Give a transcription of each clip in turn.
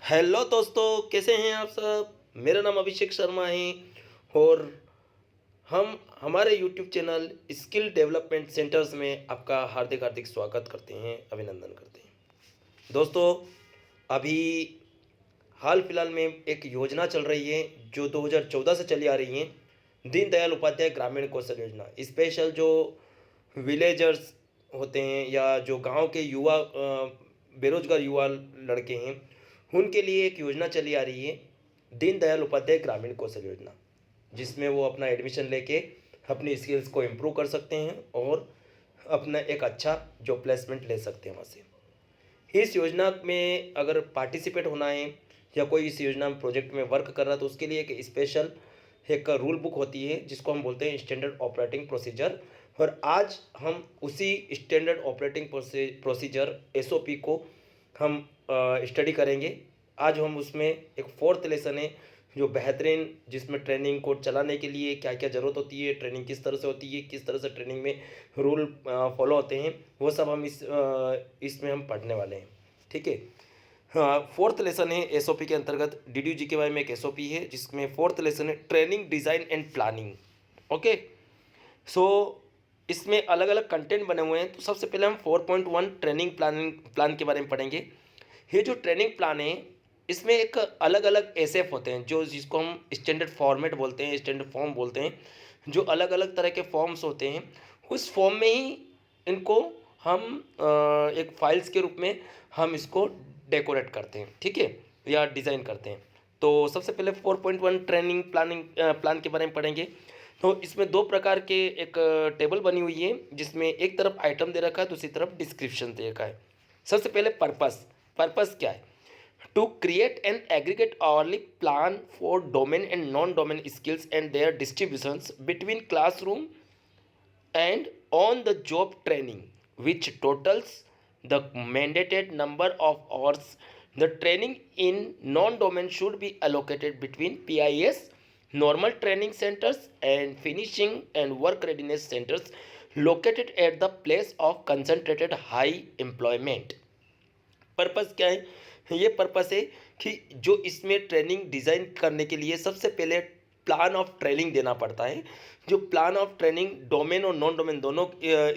Hello दोस्तों, कैसे हैं आप सब। मेरा नाम अभिषेक शर्मा है और हम हमारे YouTube channel skill development centres में आपका हार्दिक हार्दिक स्वागत करते हैं, अभिनंदन करते हैं। दोस्तों, अभी हाल फिलहाल में एक योजना चल रही है जो 2014 से चली आ रही है, दीनदयाल उपाध्याय ग्रामीण कौशल योजना। स्पेशल जो विलेजर्स होते हैं या जो गांव के युवा बेरोजगार युवा लड़के हैं, उनके लिए एक योजना चली आ रही है, दीनदयाल उपाध्याय ग्रामीण कौशल योजना, जिसमें वो अपना एडमिशन लेके अपनी स्किल्स को इम्प्रूव कर सकते हैं और अपना एक अच्छा जॉब प्लेसमेंट ले सकते हैं वहाँ से। इस योजना में अगर पार्टिसिपेट होना है या कोई इस योजना में प्रोजेक्ट में वर्क कर रहा है तो उसके लिए एक स्पेशल एक रूल बुक होती है जिसको हम बोलते हैं स्टैंडर्ड ऑपरेटिंग प्रोसीजर। और आज हम उसी स्टैंडर्ड ऑपरेटिंग प्रोसीजर एसओपी को हम स्टडी करेंगे। आज हम उसमें एक फोर्थ लेसन है जो बेहतरीन, जिसमें ट्रेनिंग को चलाने के लिए क्या क्या ज़रूरत होती है, ट्रेनिंग किस तरह से होती है, किस तरह से ट्रेनिंग में रूल फॉलो होते हैं, वो सब हम इसमें हम पढ़ने वाले हैं। ठीक है। हाँ, फोर्थ लेसन है एसओपी के अंतर्गत। डीडीयू जीकेवाई में एक एसओपी है जिसमें फोर्थ लेसन है training design and planning. Okay. So इसमें अलग अलग कंटेंट बने हुए हैं। तो सबसे पहले हम 4.1 ट्रेनिंग प्लान के बारे में पढ़ेंगे। ये जो ट्रेनिंग प्लान है, इसमें एक अलग अलग एसएफ होते हैं जो जिसको हम स्टैंडर्ड फॉर्मेट बोलते हैं, स्टैंडर्ड फॉर्म बोलते हैं। जो अलग अलग तरह के फॉर्म्स होते हैं, उस फॉर्म में ही इनको हम एक फाइल्स के रूप में हम इसको डेकोरेट करते हैं, ठीक है, या डिज़ाइन करते हैं। तो सबसे पहले 4.1 ट्रेनिंग प्लान के बारे में पढ़ेंगे। तो इसमें दो प्रकार के एक टेबल बनी हुई है जिसमें एक तरफ आइटम दे रखा है, दूसरी तरफ डिस्क्रिप्शन दे रखा है। सबसे पहले पर्पस क्या है? To create an aggregate hourly plan for domain and non domain skills and their distributions between classroom and on the job training which totals the mandated number of hours. The training in non-domain should be allocated between PIS normal training centers and finishing and work readiness centers located at the place of concentrated high employment. Purpose क्या है? ये purpose है कि जो इसमें training design करने के लिए सबसे पहले प्लान ऑफ ट्रेनिंग देना पड़ता है। जो प्लान ऑफ ट्रेनिंग डोमेन और नॉन डोमेन दोनों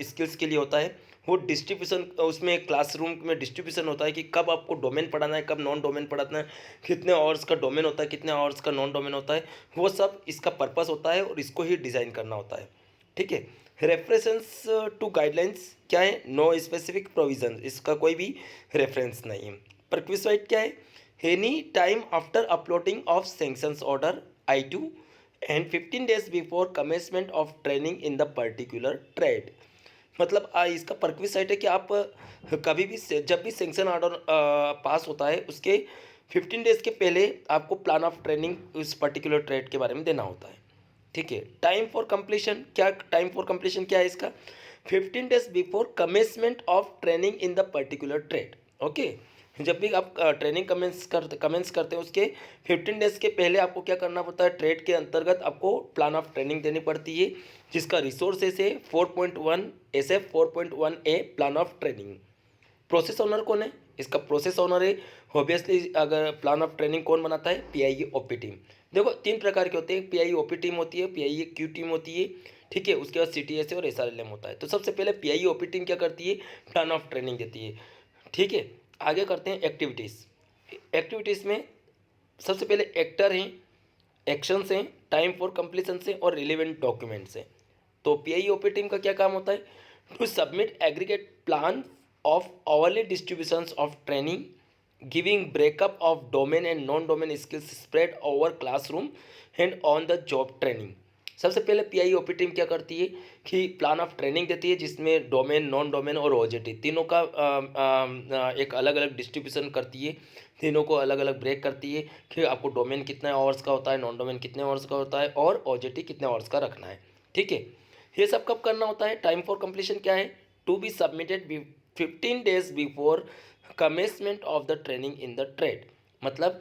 स्किल्स के लिए होता है, वो डिस्ट्रीब्यूशन उसमें क्लासरूम में डिस्ट्रीब्यूशन होता है कि कब आपको डोमेन पढ़ाना है, कब नॉन डोमेन पढ़ाना है, कितने आवर्स का डोमेन होता है, कितने आवर्स का नॉन डोमेन होता है, वो सब इसका पर्पस होता है और इसको ही डिज़ाइन करना होता है। ठीक है। रेफरेंस टू गाइडलाइंस क्या है? नो स्पेसिफिक प्रोविजन, इसका कोई भी रेफरेंस नहीं है। प्रिक्विसाइट क्या है? Any time after uploading of sanctions order I2 and 15 days before commencement of training in the particular trade. मतलब इसका प्रिक्विसाइट है कि आप कभी भी जब भी सेंक्शन ऑर्डर पास होता है उसके 15 डेज के पहले आपको प्लान ऑफ ट्रेनिंग उस पर्टिकुलर ट्रेड के बारे में देना होता है। ठीक है। टाइम फॉर कंप्लीशन क्या है इसका? 15 days before commencement of training in the particular trade. Okay. जब भी आप ट्रेनिंग कमेंस करते हैं उसके 15 डेज के पहले आपको क्या करना पड़ता है? ट्रेड के अंतर्गत आपको प्लान ऑफ ट्रेनिंग देनी पड़ती है, जिसका रिसोर्सेस है 4.1 SF 4.1A plan of training. Process owner कौन है? इसका प्रोसेस ओनर है ऑब्वियसली। अगर प्लान ऑफ ट्रेनिंग कौन बनाता है? PIE-OP team. देखो, तीन प्रकार के होते हैं। PIE-OP टीम होती है, PIE-Q टीम होती है, ठीक है, उसके बाद CTS और SRLM होता है। तो सबसे पहले PIE-OP टीम क्या करती है? प्लान ऑफ ट्रेनिंग देती है। ठीक है। आगे करते हैं एक्टिविटीज़ में सबसे पहले एक्टर हैं, एक्शंस हैं, टाइम फॉर कंप्लीशन से और रिलेवेंट डॉक्यूमेंट्स हैं। तो PIE-OP टीम का क्या काम होता है? To submit aggregate plan of hourly distributions of training, giving breakup of domain and non-domain skills spread over classroom and on the job training। सबसे पहले PIE-OP टीम क्या करती है कि प्लान ऑफ ट्रेनिंग देती है जिसमें डोमेन, नॉन डोमेन और OJT तीनों का एक अलग अलग डिस्ट्रीब्यूशन करती है, तीनों को अलग अलग ब्रेक करती है कि आपको डोमेन कितने आवर्स का होता है, नॉन डोमेन कितने आवर्स का होता है और OJT कितने आवर्स का रखना है। ठीक है। ये सब कब करना होता है? टाइम फॉर कंप्लीशन क्या है? To be submitted 15 days before commencement of the training in the trade. मतलब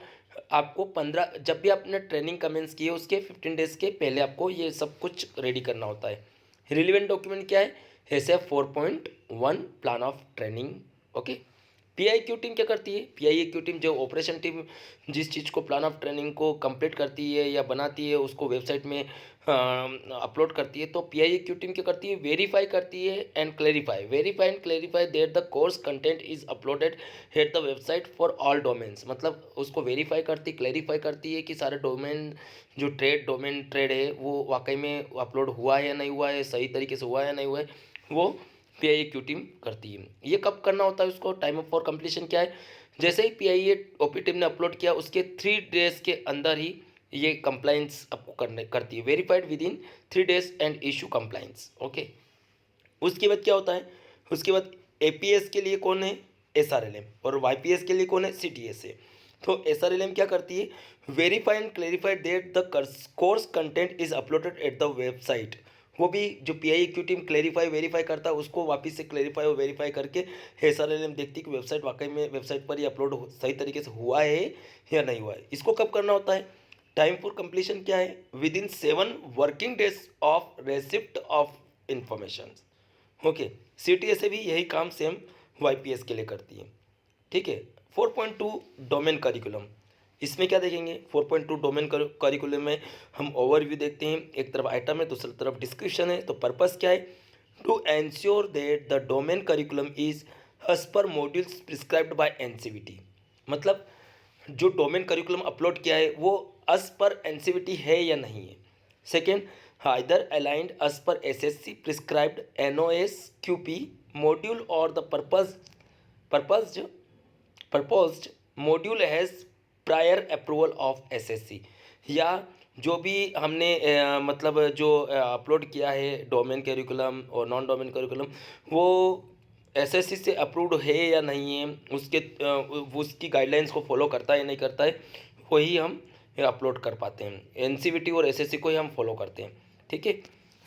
आपको 15, जब भी आपने ट्रेनिंग कमेंस की है उसके 15 डेज के पहले आपको ये सब कुछ रेडी करना होता है। रिलेवेंट डॉक्यूमेंट क्या है? SF 4.1 plan of training. Okay. PIQ team क्या करती है? पीआईक्यू टीम जो ऑपरेशन टीम जिस चीज़ को प्लान ऑफ ट्रेनिंग को कंप्लीट करती है या बनाती है उसको वेबसाइट में अपलोड करती है, तो पीआईक्यू टीम क्या करती है? वेरीफाई करती है and clarify that the course content is uploaded at the website for all domains. मतलब उसको वेरीफाई करती, क्लेरिफाई करती है कि सारे डोमेन जो डोमेन ट्रेड है वो वाकई में अपलोड हुआ है या नहीं हुआ है, सही तरीके से हुआ है या नहीं हुआ है, वो पीआईक्यू टीम करती है। ये कब करना होता है उसको? टाइम फॉर कंप्लीशन क्या है? जैसे ही पीआईए ओपी टीम ने अपलोड किया उसके 3 डेज के अंदर ही ये कंप्लाइंस आपको करती है, verified with in 3 days and issue compliance. Okay, उसके बाद क्या होता है? उसके बाद एपीएस के लिए कौन है? एसआरएलएम, और वाईपीएस के लिए कौन है? सीटीएस है। तो एसआरएलएम क्या करती है? Verify and clarify that the course content is uploaded at the website. वो भी जो पीआईक्यू टीम क्लेरिफाई वेरीफाई करता है उसको वापस से क्लेरिफाई और वेरीफाई करके एसआरएलएम देखती है कि वेबसाइट वाकई में वेबसाइट पर ये अपलोड सही तरीके से हुआ है या नहीं हुआ है। इसको कब करना होता है? टाइम फॉर कंप्लीशन क्या है? Within 7 working days of receipt of information. Okay, CTS से भी यही काम सेम वाईपीएस के लिए करती है। ठीक है। 4.2 डोमेन करिकुलम, इसमें क्या देखेंगे? 4.2 डोमेन करिकुलम में हम ओवरव्यू देखते हैं, एक तरफ आइटम है दूसरी तरफ डिस्क्रिप्शन है। तो पर्पस क्या है? To ensure that the domain curriculum is as per modules prescribed by NCVT. मतलब जो डोमेन करिकुलम अपलोड किया है वो एज पर एनसीवीटी है या नहीं है। Second, either aligned as per SSC prescribed NOS QP module or the proposed module has prior approval of SSC। या जो भी हमने मतलब जो अपलोड किया है डोमेन करिकुलम और नॉन डोमेन करिकुलम, वो एसएससी से अप्रूव्ड है या नहीं है, उसकी गाइडलाइंस को फॉलो करता है या नहीं करता है, वही हम अपलोड कर पाते हैं। एनसीवीटी और एसएससी को ही हम फॉलो करते हैं। ठीक है।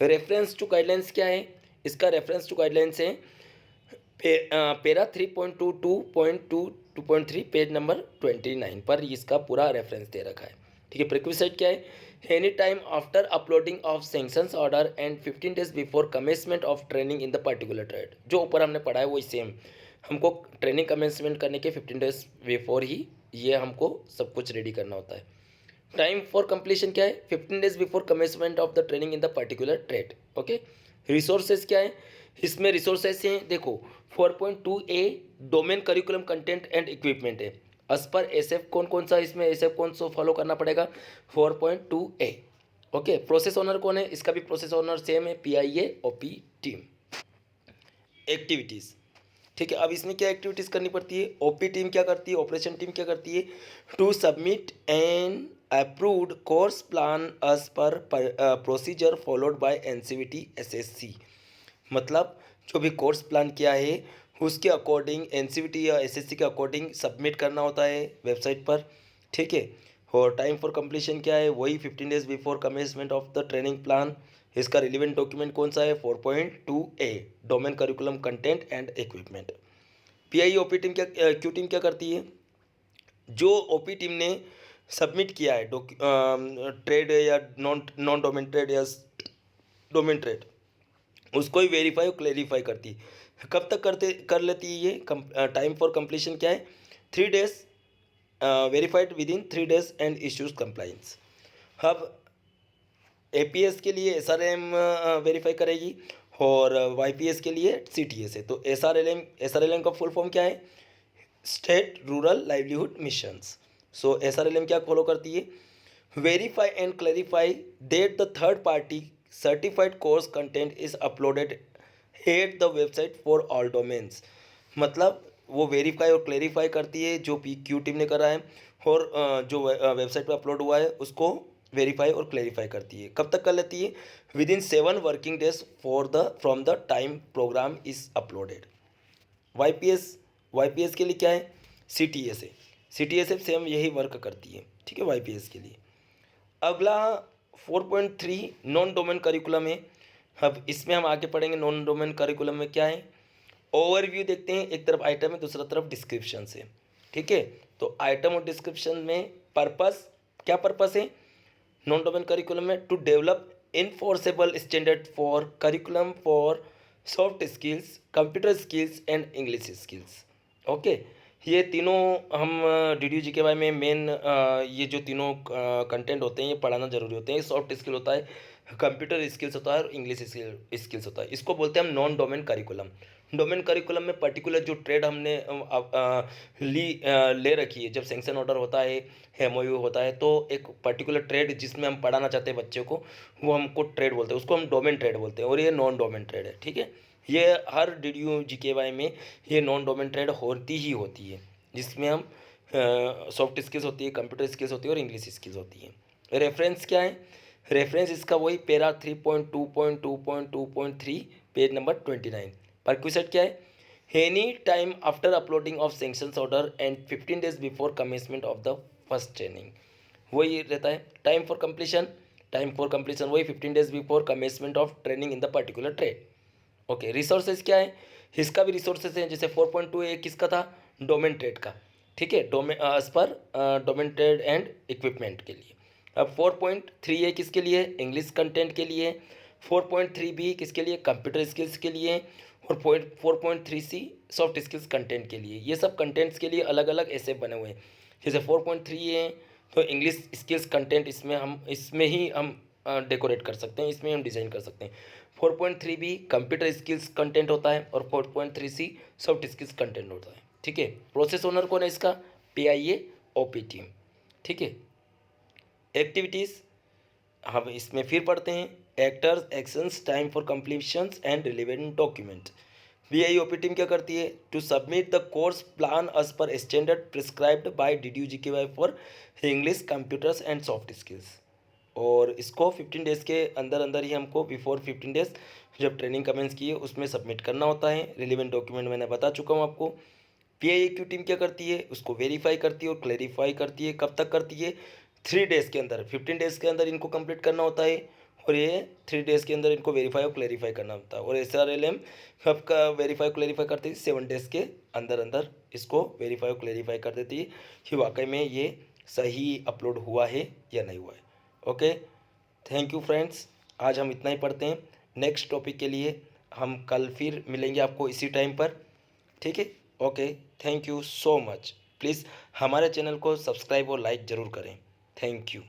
रेफरेंस टू गाइडलाइंस क्या है? इसका रेफरेंस टू गाइडलाइंस है पेरा 3.22.2.3 पेज नंबर 29 पर इसका पूरा रेफरेंस दे रखा है। ठीक है। प्रिक्विसाइट क्या है? Any time after uploading of sanctions order and 15 days before commencement of training in the particular trade. जो ऊपर हमने पढ़ा है वही सेम, हमको ट्रेनिंग कमेंसमेंट करने के 15 डेज बिफोर ही ये हमको सब कुछ रेडी करना होता है। टाइम फॉर कंप्लीशन क्या है? 15 days before commencement of the training in the particular trade. Okay. Resources क्या है? इसमें रिसोर्सेज हैं, देखो 4.2A domain curriculum content and equipment है। एज पर एसएफ कौन सा इसमें एसएफ कौन सा फॉलो करना पड़ेगा? 4.2A। ओके। प्रोसेस ओनर कौन है? इसका भी प्रोसेस ओनर सेम है, पीआईए ओपी टीम। एक्टिविटीज़, ठीक है। अब इसमें क्या एक्टिविटीज़ करनी पड़ती है? ओपी टीम क्या करती है? ऑपरेशन टीम क्या करती है? To submit an approved course plan as per procedure followed by NCVT SSC. मतलब जो भी कोर्स प्लान किया है उसके अकॉर्डिंग एनसीवीटी या एसएससी के अकॉर्डिंग सबमिट करना होता है वेबसाइट पर। ठीक है। और टाइम फॉर कंप्लीशन क्या है? वही 15 days before commencement of the training plan. इसका रिलेवेंट डॉक्यूमेंट कौन सा है? 4.2A domain curriculum content and equipment. Pi OP team क्या क्यू टीम क्या करती है? जो ओपी टीम ने सबमिट किया है ट्रेड या नॉन डोमेन ट्रेड या डोमेन ट्रेड, उसको ही वेरीफाई और क्लेरिफाई करती है। कब तक कर लेती है ये? टाइम फॉर कंप्लीशन क्या है? 3 days, verified with in 3 days and issues compliance. अब एपीएस के लिए एसआरएम वेरीफाई करेगी और वाईपीएस के लिए सीटीएस है। तो एसआरएलएम का फुल फॉर्म क्या है? State rural livelihood missions. So SRLM क्या फॉलो करती है? Verify and clarify that the third party certified course content is uploaded at the website for all domains. मतलब वो वेरीफाई और क्लैरिफाई करती है जो पीक्यू टीम ने करा है, और जो वेबसाइट पर अपलोड हुआ है उसको वेरीफाई और क्लैरिफाई करती है। कब तक कर लेती है? Within 7 working days from the time program is uploaded. YPS के लिए क्या है? सीटीएस है। सीटीएस सेम यही वर्क करती है। ठीक है, वाईपीएस के लिए। अगला 4.3 नॉन डोमेन करिकुलम है। अब इसमें हम आगे पढ़ेंगे नॉन डोमेन करिकुलम में क्या है। ओवरव्यू देखते हैं, एक तरफ आइटम है दूसरा तरफ डिस्क्रिप्शन है। ठीक है। तो आइटम और डिस्क्रिप्शन में पर्पस, क्या पर्पस है नॉन डोमेन करिकुलम में? To develop enforceable standard for curriculum for soft skills, computer skills and English skills. Okay. ये तीनों हम DDU-GKY में मेन ये जो तीनों कंटेंट होते हैं ये पढ़ाना ज़रूरी होते हैं। सॉफ्ट स्किल होता है, कंप्यूटर स्किल्स होता है और इंग्लिश स्किल्स होता है। इसको बोलते हैं हम non domain curriculum. Domain curriculum में पर्टिकुलर जो ट्रेड हमने ले रखी है, जब सैंक्शन ऑर्डर होता है, एमओयू होता है, तो एक पर्टिकुलर ट्रेड जिसमें हम पढ़ाना चाहते हैं बच्चे को, वो हमको ट्रेड बोलते हैं, उसको हम डोमेन ट्रेड बोलते हैं और ये नॉन डोमेन ट्रेड है, ठीक है। ये हर DDU-GKY में ये नॉन डोमेन ट्रेड होती ही होती है, जिसमें हम सॉफ्ट स्किल्स होती है, कंप्यूटर स्किल्स होती है और इंग्लिश स्किल्स होती है। रेफरेंस क्या है? रेफरेंस इसका वही पैरा 3.2.2.2.3 पेज नंबर 29। परक्विसेट क्या है? Any time after uploading of sanctions order and 15 days before commencement of the first training, वही रहता है। टाइम फॉर कंप्लीशन वही 15 days before commencement of training in the particular trade. Okay, resources क्या है? इसका भी रिसोर्सेज है, जैसे 4.2 ए किसका था? डोमेन ट्रेड का, ठीक है, as per domain trade and equipment के लिए। अब 4.3 ए किसके लिए? इंग्लिश कंटेंट के लिए। 4.3 बी किसके लिए? कंप्यूटर स्किल्स के लिए। और 4.3 सी सॉफ्ट स्किल्स कंटेंट के लिए। ये सब कंटेंट्स के लिए अलग अलग ऐसे बने हुए हैं। जैसे 4.3 ए तो इंग्लिश स्किल्स कंटेंट, इसमें ही हम डेकोरेट कर सकते हैं, इसमें हम डिज़ाइन कर सकते हैं। 4.3 भी कंप्यूटर स्किल्स कंटेंट होता है और 4.3 सी सॉफ्ट स्किल्स कंटेंट होता है, ठीक है। प्रोसेस ओनर कौन है इसका? PIA OP टीम, ठीक है। एक्टिविटीज़ हम इसमें फिर पढ़ते हैं। Actors, actions, time for completions and relevant document. PIOP team क्या करती है? To submit the course plan as per standard prescribed by DDU-GKY for English, computers and soft skills. और इसको 15 डेज़ के अंदर अंदर ही हमको, बिफोर 15 डेज़ जब ट्रेनिंग कमेंस की है उसमें सबमिट करना होता है। रिलेवेंट डॉक्यूमेंट मैंने बता चुका हूँ आपको। PIAQ टीम क्या करती है? उसको वेरीफाई करती है और क्लेरिफाई करती है। कब तक करती है? 3 डेज़ के अंदर, 15 डेज़ के अंदर इनको कंप्लीट करना होता है और ये 3 डेज़ के अंदर इनको वेरीफाई और क्लेरिफाई करना होता है। और SRLM आपका वेरीफाई क्लेरिफाई करती है 7 डेज़ के अंदर अंदर इसको वेरीफाई और क्लेरिफाई कर देती है कि वाकई में ये सही अपलोड हुआ है या नहीं हुआ है। ओके, थैंक यू फ्रेंड्स, आज हम इतना ही पढ़ते हैं। नेक्स्ट टॉपिक के लिए हम कल फिर मिलेंगे आपको इसी टाइम पर, ठीक है। Okay, thank you so much. Please हमारे चैनल को सब्सक्राइब और लाइक ज़रूर करें। Thank you.